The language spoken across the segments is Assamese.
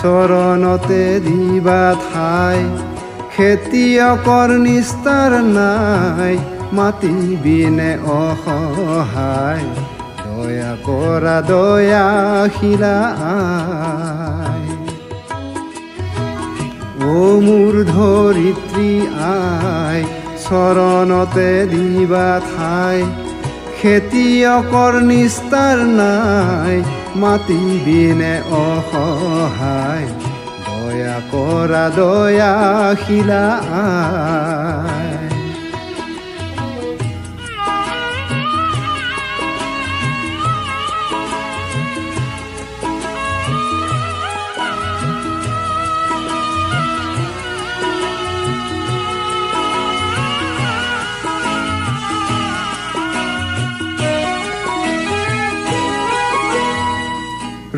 চৰণতে দিবা ঠাই খেতিয়কৰ নিস্তাৰ নাই মাটি বিনে অসহায় দয়া কৰা দয়াশীলা আই ও মোৰ ধৰিত্ৰী আই চৰণতে দিবা ঠাই খেতিয়কৰ নিস্তাৰ নাই মাটি বিনে অসহায় দয়া কৰা দয়াশীলা আই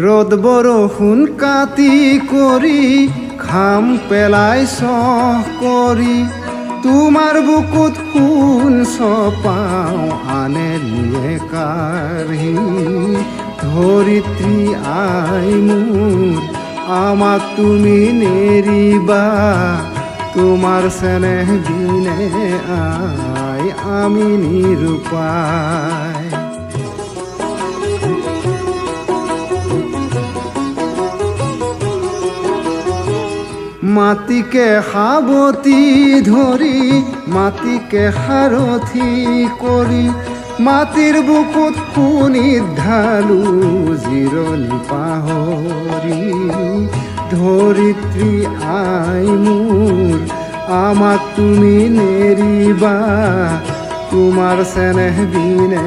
ৰ'দ বৰষুণ কাটি কৰি ঘাম পেলাই চহ কৰি তোমাৰ বুকুত সোণ চপাওঁ আনে নিয়ে কাঢ়ি ধৰিত্ৰী আই মোৰ আমাক তুমি নেৰিবা তোমাৰ চেনেহ বিনে আই আমি নিৰুপায় মাটিকে সাৱটি ধৰি মাটিকে সাৰথি কৰি মাটিৰ বুকুত সোণিত ঢালো জিৰণি পাহৰি ধৰিত্ৰী আই মোৰ আমাক তুমি নেৰিবা তোমাৰ চেনেহ বিনে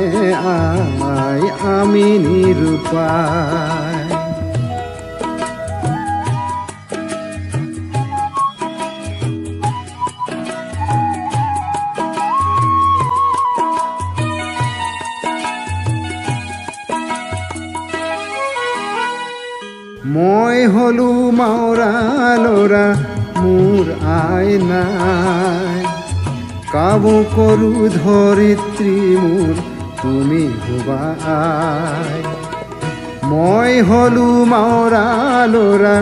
আই আমি নিৰুপায় মই হলো মাউৰা ল'ৰা মোৰ আই নাই কাবু কৰো ধৰিত্ৰী মোৰ তুমি হবা আই মই হলো মাউৰা ল'ৰা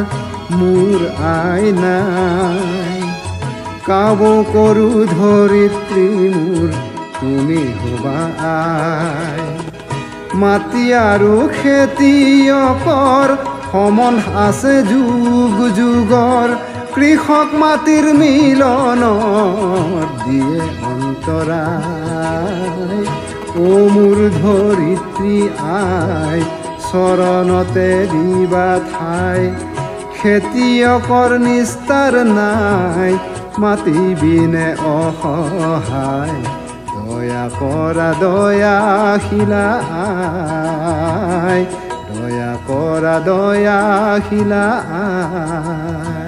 মোৰ আই নাই কাবু কৰো ধৰিত্ৰী মোৰ তুমি হবা আই মাটি আৰু খেতিয়কৰ সমন আছে যুগ যুগৰ কৃষক মাটিৰ মিলনত দিয়ে অন্তৰায় ও মোৰ ধৰিত্ৰী আই চৰণতে দিবা ঠাই খেতিয়কৰ নিস্তাৰ নাই মাটি বিনে অসহায় দয়া কৰা দয়াশীলা আই দয়া কৰা দয়াশীলা আই